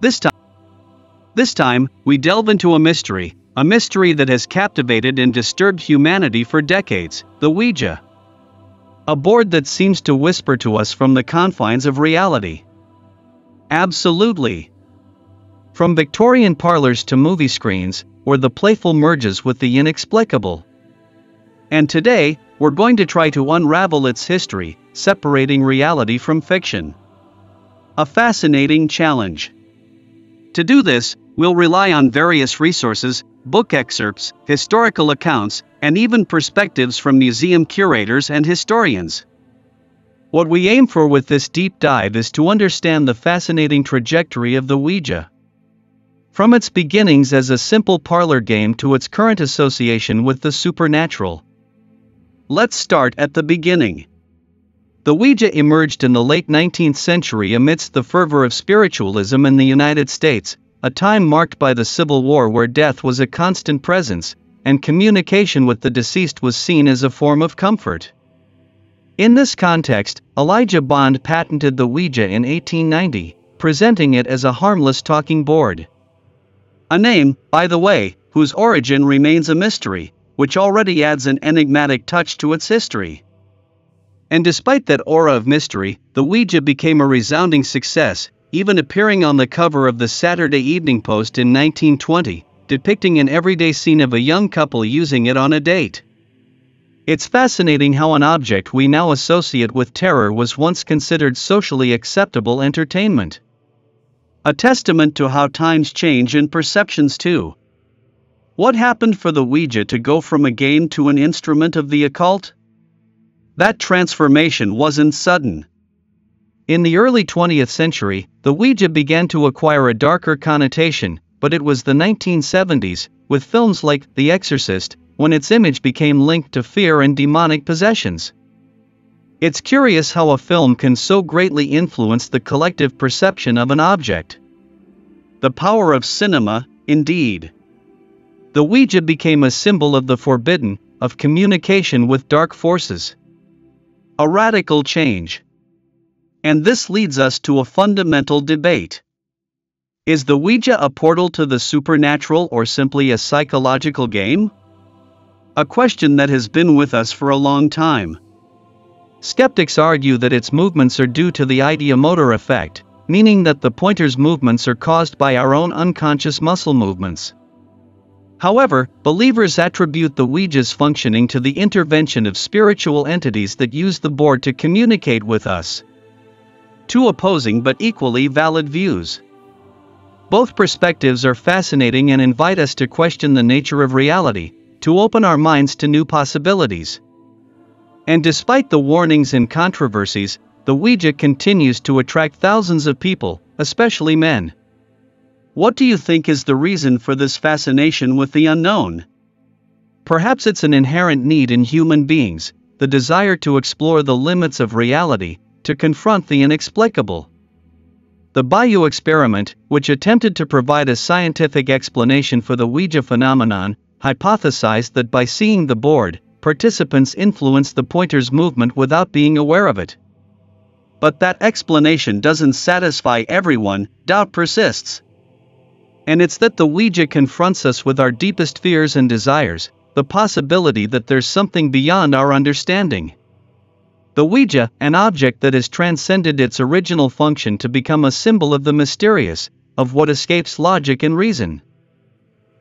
This time, we delve into a mystery that has captivated and disturbed humanity for decades, the Ouija. A board that seems to whisper to us from the confines of reality. Absolutely. From Victorian parlors to movie screens, where the playful merges with the inexplicable. And today, we're going to try to unravel its history, separating reality from fiction. A fascinating challenge. To do this, we'll rely on various resources, book excerpts, historical accounts, and even perspectives from museum curators and historians. What we aim for with this deep dive is to understand the fascinating trajectory of the Ouija. From its beginnings as a simple parlor game to its current association with the supernatural. Let's start at the beginning. The Ouija emerged in the late 19th century amidst the fervor of spiritualism in the United States, a time marked by the Civil War where death was a constant presence, and communication with the deceased was seen as a form of comfort. In this context, Elijah Bond patented the Ouija in 1890, presenting it as a harmless talking board. A name, by the way, whose origin remains a mystery, which already adds an enigmatic touch to its history. And despite that aura of mystery, the Ouija became a resounding success, even appearing on the cover of the Saturday Evening Post in 1920, depicting an everyday scene of a young couple using it on a date. It's fascinating how an object we now associate with terror was once considered socially acceptable entertainment. A testament to how times change and perceptions too. What happened for the Ouija to go from a game to an instrument of the occult? That transformation wasn't sudden. In the early 20th century, the Ouija began to acquire a darker connotation, but it was the 1970s, with films like The Exorcist, when its image became linked to fear and demonic possessions. It's curious how a film can so greatly influence the collective perception of an object. The power of cinema, indeed. The Ouija became a symbol of the forbidden, of communication with dark forces. A radical change. And this leads us to a fundamental debate. Is the Ouija a portal to the supernatural or simply a psychological game? A question that has been with us for a long time. Skeptics argue that its movements are due to the ideomotor effect, meaning that the pointer's movements are caused by our own unconscious muscle movements. However, believers attribute the Ouija's functioning to the intervention of spiritual entities that use the board to communicate with us. Two opposing but equally valid views. Both perspectives are fascinating and invite us to question the nature of reality, to open our minds to new possibilities. And despite the warnings and controversies, the Ouija continues to attract thousands of people, especially men. What do you think is the reason for this fascination with the unknown? Perhaps it's an inherent need in human beings, the desire to explore the limits of reality, to confront the inexplicable. The Bayou experiment, which attempted to provide a scientific explanation for the Ouija phenomenon, hypothesized that by seeing the board, participants influenced the pointer's movement without being aware of it. But that explanation doesn't satisfy everyone, doubt persists. And it's that the Ouija confronts us with our deepest fears and desires, the possibility that there's something beyond our understanding. The Ouija, an object that has transcended its original function to become a symbol of the mysterious, of what escapes logic and reason.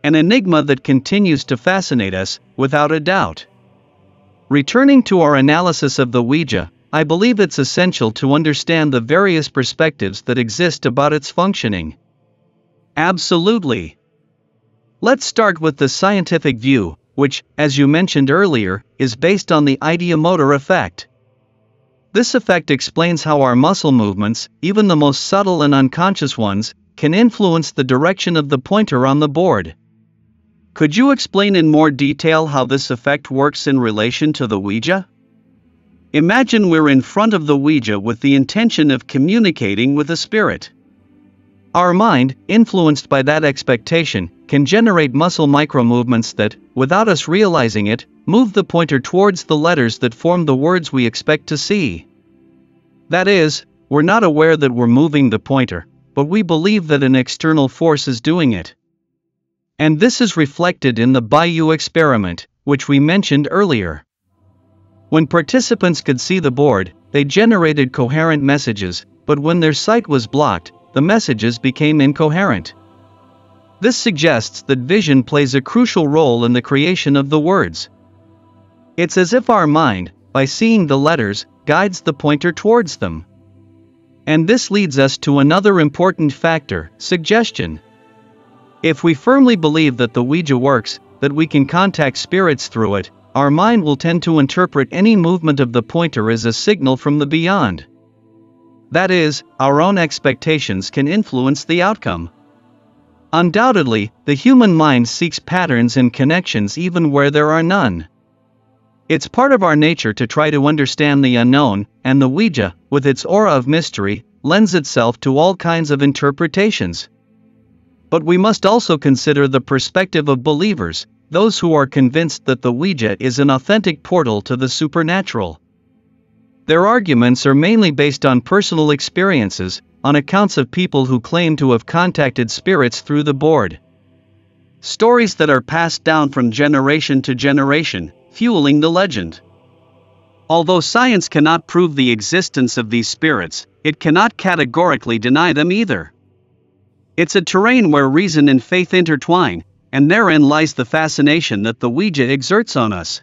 An enigma that continues to fascinate us, without a doubt. Returning to our analysis of the Ouija, I believe it's essential to understand the various perspectives that exist about its functioning. Absolutely. Let's start with the scientific view, which, as you mentioned earlier, is based on the ideomotor effect. This effect explains how our muscle movements, even the most subtle and unconscious ones, can influence the direction of the pointer on the board. Could you explain in more detail how this effect works in relation to the Ouija? Imagine we're in front of the Ouija with the intention of communicating with a spirit. Our mind, influenced by that expectation, can generate muscle micromovements that, without us realizing it, move the pointer towards the letters that form the words we expect to see. That is, we're not aware that we're moving the pointer, but we believe that an external force is doing it. And this is reflected in the Bayou experiment, which we mentioned earlier. When participants could see the board, they generated coherent messages, but when their sight was blocked, the messages became incoherent. This suggests that vision plays a crucial role in the creation of the words. It's as if our mind, by seeing the letters, guides the pointer towards them. And this leads us to another important factor, suggestion. If we firmly believe that the Ouija works, that we can contact spirits through it, our mind will tend to interpret any movement of the pointer as a signal from the beyond. That is, our own expectations can influence the outcome. Undoubtedly, the human mind seeks patterns and connections even where there are none. It's part of our nature to try to understand the unknown, and the Ouija, with its aura of mystery, lends itself to all kinds of interpretations. But we must also consider the perspective of believers, those who are convinced that the Ouija is an authentic portal to the supernatural. Their arguments are mainly based on personal experiences, on accounts of people who claim to have contacted spirits through the board. Stories that are passed down from generation to generation, fueling the legend. Although science cannot prove the existence of these spirits, it cannot categorically deny them either. It's a terrain where reason and faith intertwine, and therein lies the fascination that the Ouija exerts on us.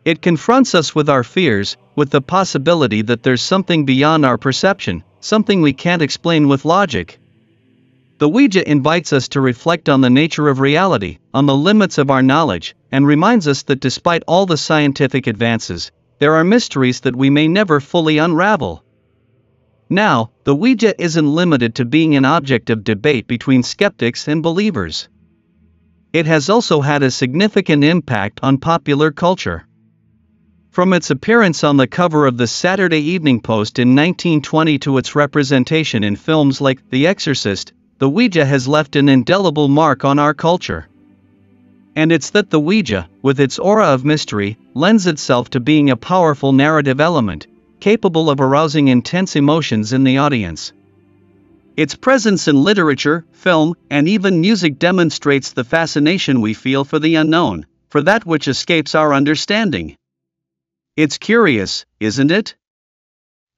It confronts us with our fears, with the possibility that there's something beyond our perception, something we can't explain with logic. The Ouija invites us to reflect on the nature of reality, on the limits of our knowledge, and reminds us that despite all the scientific advances, there are mysteries that we may never fully unravel. Now, the Ouija isn't limited to being an object of debate between skeptics and believers. It has also had a significant impact on popular culture. From its appearance on the cover of the Saturday Evening Post in 1920 to its representation in films like The Exorcist, the Ouija has left an indelible mark on our culture. And it's that the Ouija, with its aura of mystery, lends itself to being a powerful narrative element, capable of arousing intense emotions in the audience. Its presence in literature, film, and even music demonstrates the fascination we feel for the unknown, for that which escapes our understanding. It's curious, isn't it?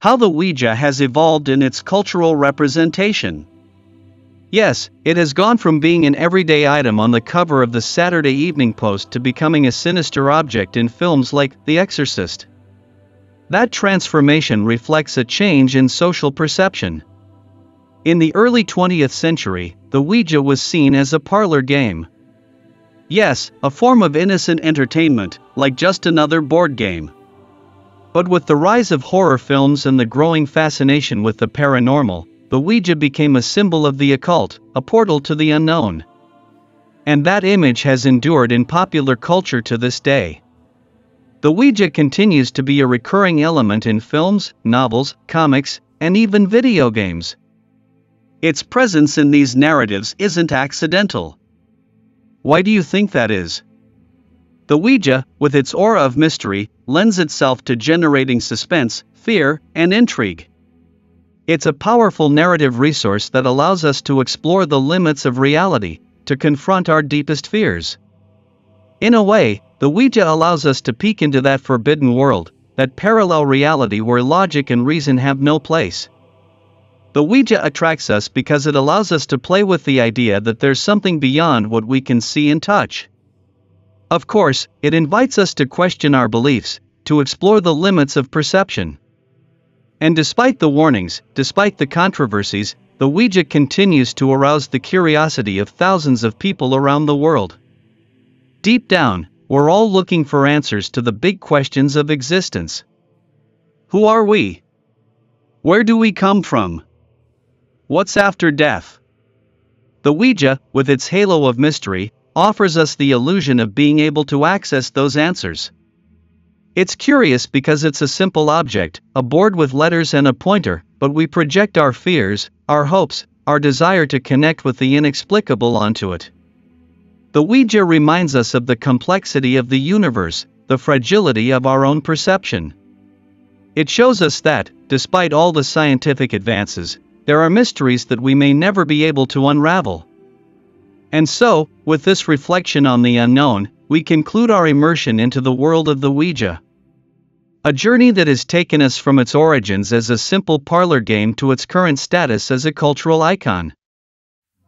How the Ouija has evolved in its cultural representation. Yes, it has gone from being an everyday item on the cover of the Saturday Evening Post to becoming a sinister object in films like The Exorcist. That transformation reflects a change in social perception. In the early 20th century, the Ouija was seen as a parlor game. Yes, a form of innocent entertainment, like just another board game. But with the rise of horror films and the growing fascination with the paranormal, the Ouija became a symbol of the occult, a portal to the unknown. And that image has endured in popular culture to this day. The Ouija continues to be a recurring element in films, novels, comics, and even video games. Its presence in these narratives isn't accidental. Why do you think that is? The Ouija, with its aura of mystery, lends itself to generating suspense, fear, and intrigue. It's a powerful narrative resource that allows us to explore the limits of reality, to confront our deepest fears. In a way, the Ouija allows us to peek into that forbidden world, that parallel reality where logic and reason have no place. The Ouija attracts us because it allows us to play with the idea that there's something beyond what we can see and touch. Of course, it invites us to question our beliefs, to explore the limits of perception. And despite the warnings, despite the controversies, the Ouija continues to arouse the curiosity of thousands of people around the world. Deep down, we're all looking for answers to the big questions of existence. Who are we? Where do we come from? What's after death? The Ouija, with its halo of mystery, offers us the illusion of being able to access those answers. It's curious because it's a simple object, a board with letters and a pointer, but we project our fears, our hopes, our desire to connect with the inexplicable onto it. The Ouija reminds us of the complexity of the universe, the fragility of our own perception. It shows us that, despite all the scientific advances, there are mysteries that we may never be able to unravel. And so, with this reflection on the unknown, we conclude our immersion into the world of the Ouija. A journey that has taken us from its origins as a simple parlor game to its current status as a cultural icon.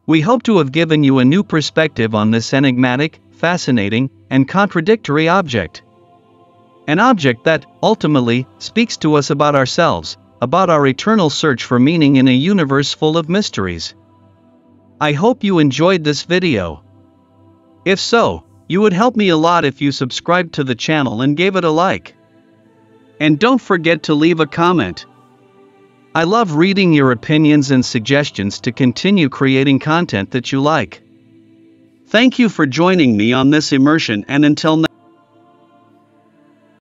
We hope to have given you a new perspective on this enigmatic, fascinating, and contradictory object. An object that, ultimately, speaks to us about ourselves, about our eternal search for meaning in a universe full of mysteries. I hope you enjoyed this video. If so, you would help me a lot if you subscribed to the channel and gave it a like. And don't forget to leave a comment. I love reading your opinions and suggestions to continue creating content that you like. Thank you for joining me on this immersion, and until